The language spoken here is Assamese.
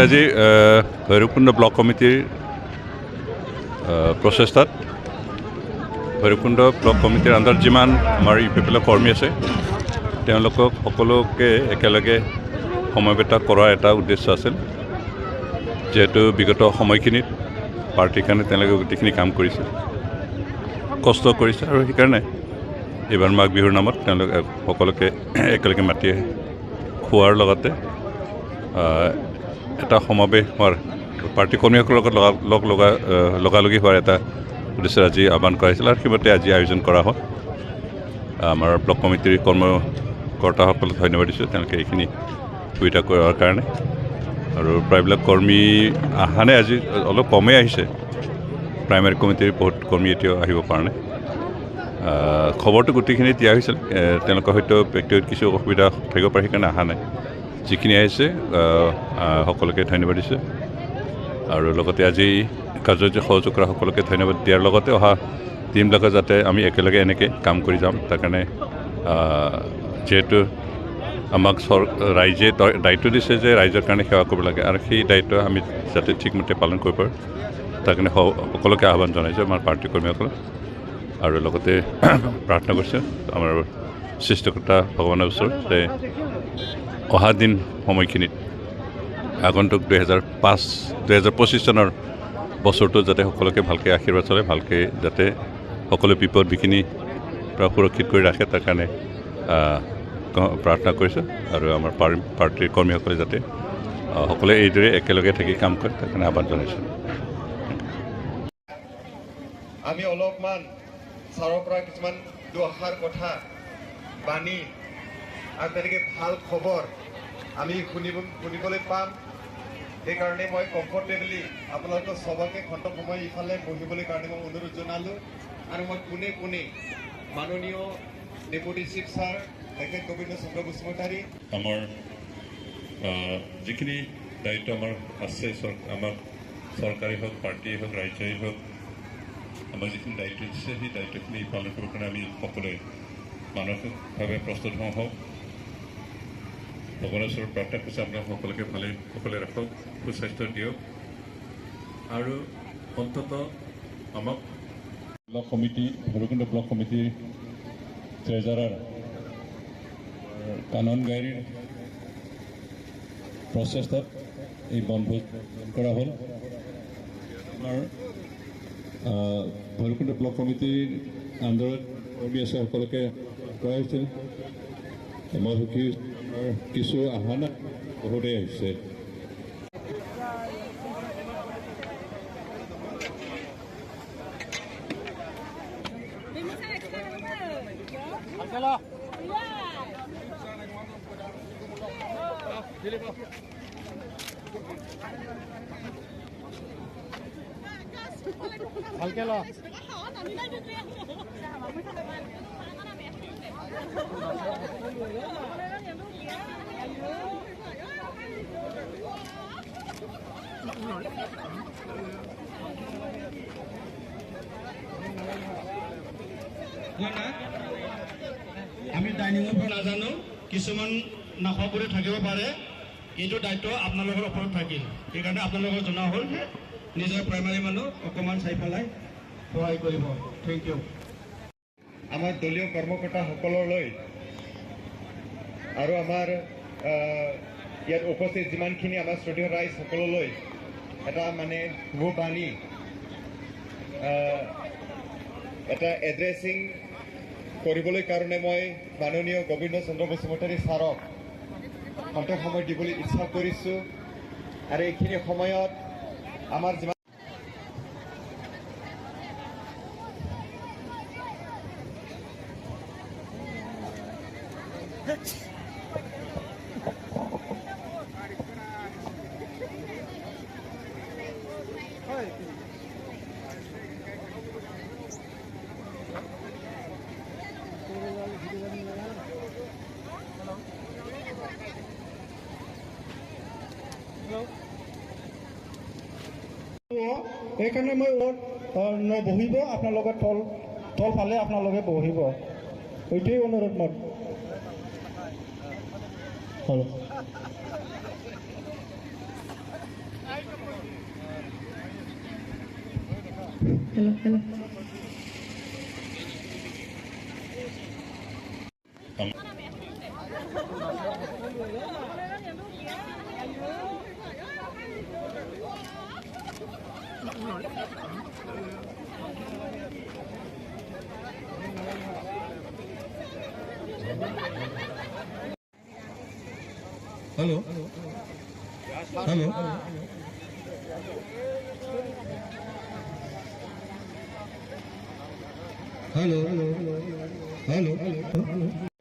আজি ভৈৰৱকুণ্ড ব্লক কমিটিৰ প্ৰচেষ্টাত ভৈৰৱকুণ্ড ব্লক কমিটিৰ আণ্ডাৰত যিমান আমাৰ ইউপিপিএলৰ কৰ্মী আছে তেওঁলোকক সকলোকে একেলগে সমবেত কৰাৰ এটা উদ্দেশ্য আছিল। যিহেতু বিগত সময়খিনিত পাৰ্টিৰ কাৰণে তেওঁলোকে গোটেইখিনি কাম কৰিছে, কষ্ট কৰিছে, আৰু সেইকাৰণে এইবাৰ মাঘ বিহুৰ নামত তেওঁলোকে সকলোকে একেলগে মাতি খোৱাৰ লগতে এটা সমাৱেশ হোৱাৰ পাৰ্টি কৰ্মীসকলৰ লগত লগালগি হোৱাৰ এটা উদ্দেশ্যে আজি আহ্বান কৰা হৈছিল, আৰু সেইমতে আজি আয়োজন কৰা হ'ল। আমাৰ ব্লক কমিটিৰ কৰ্মকৰ্তাসকলক ধন্যবাদ দিছোঁ, তেওঁলোকে এইখিনি সুবিধা কৰাৰ কাৰণে। আৰু প্ৰায়বিলাক কৰ্মী অহা নাই, আজি অলপ কমেই আহিছে। প্ৰাইমেৰী কমিটিৰ বহুত কৰ্মী এতিয়াও আহিব পৰা নাই। খবৰটো গোটেইখিনি দিয়া হৈছিল, তেওঁলোকৰ হয়তো ব্যক্তিগত কিছু অসুবিধা থাকিব পাৰে, সেইকাৰণে অহা নাই। যিখিনি আহিছে সকলোকে ধন্যবাদ দিছোঁ, আৰু লগতে আজি কাৰ্যসূচী সহযোগ কৰা সকলোকে ধন্যবাদ দিয়াৰ লগতে অহা দিনবিলাকত যাতে আমি একেলগে এনেকৈ কাম কৰি যাম। তাৰ কাৰণে যিহেতু আমাক ৰাইজে দায়িত্ব দিছে যে ৰাইজৰ কাৰণে সেৱা কৰিব লাগে, আৰু সেই দায়িত্ব আমি যাতে ঠিকমতে পালন কৰিব পাৰোঁ তাৰ কাৰণে সকলোকে আহ্বান জনাইছোঁ আমাৰ পাৰ্টি কৰ্মীসকলক। আৰু লগতে প্ৰাৰ্থনা কৰিছোঁ আমাৰ সৃষ্টিকৰ্তা ভগৱানৰ ওচৰত যে অহা দিন সময়খিনিত আগন্তুক 2025 চনৰ বছৰটো যাতে সকলোকে ভালকৈ আশীৰ্বাদ চলে, ভালকৈ যাতে সকলো বিপদ বিঘিনিৰ পৰা সুৰক্ষিত কৰি ৰাখে, তাৰ কাৰণে প্ৰাৰ্থনা কৰিছোঁ। আৰু আমাৰ পাৰ্টিৰ কৰ্মীসকলে যাতে সকলোৱে এইদৰে একেলগে থাকি কাম কৰে তাৰ কাৰণে আহ্বান জনাইছোঁ। আমি অলপমান ছাৰৰ পৰা কিছুমান দুআষাৰ কথা বাণী আৰু তেনেকৈ ভাল খবৰ আমি শুনিবলৈ পাম। সেইকাৰণে মই কমফৰ্টেবলি আপোনালোকৰ সবকে খণ্ড সময় ইফালে বহিবলৈ কাৰণে মই অনুৰোধ জনালোঁ। আৰু মই পোনে পোনে মাননীয় ডেপুটি চিফ ছাৰ তেখেত গোবিন্দ চন্দ্ৰ বসুমতাৰী, আমাৰ যিখিনি দায়িত্ব আমাৰ আছে, আমাৰ চৰকাৰী হওক, পাৰ্টিয়েই হওক, ৰাজ্যই হওক, আমাৰ যিখিনি দায়িত্ব দিছে সেই দায়িত্বখিনি পালন কৰিবৰ কাৰণে আমি সকলোৱে মানসিকভাৱে প্ৰস্তুত হওঁ। ভগৱানৰ ওচৰত প্ৰাৰ্থনা কৰিছে আপোনালোক সকলোকে ভালে সকলোৱে ৰাখক, সুস্বাস্থ্য দিয়ক, আৰু অন্ততঃ আমাক ব্লক কমিটি, ভৈৰৱকুণ্ড ব্লক কমিটিৰ ট্ৰেজাৰাৰ কানন গাইৰীৰ প্ৰচেষ্টাত এই বনভোজ কৰা হ'ল। আমাৰ ভৈৰৱকুণ্ড ব্লক কমিটিৰ আণ্ডাৰত কৰ্মী আছে, সকলোকে কৰা হৈছিল। মই সুখী কিছু অহা নাই, বহুতেই আহিছে। ভালকে ল আমি ডাইনিঙৰ পৰা নাজানো, কিছুমান নাখোৱা কৰি থাকিব পাৰে, এইটো দায়িত্ব আপোনালোকৰ ওপৰত থাকিল। সেইকাৰণে আপোনালোকক জনা হ'ল যে নিজৰ প্ৰাইমাৰী মানুহ অকণমান চাই পেলাই সহায় কৰিব। Thank you. আমাৰ দলীয় কৰ্মকৰ্তাসকললৈ আৰু আমাৰ ইয়াত উপস্থিত যিমানখিনি আমাৰ শ্ৰদ্ধেয় ৰাইজ সকললৈ এটা মানে শুভ বাণী, এটা এড্ৰেছিং কৰিবলৈ কাৰণে মই মাননীয় গোবিন্দ চন্দ্ৰ বসুমতাৰী ছাৰক খন্তেক সময় দিবলৈ ইচ্ছা কৰিছোঁ। আৰু এইখিনি সময়ত আমাৰ যিমান সেইকাৰণে মই নবহিব, আপোনালোকে তল ফালে আপোনালোকে বহিব, এইটোৱেই অনুৰোধ মোৰ। hello. Hello. Hello. Hello. Hello. Hello.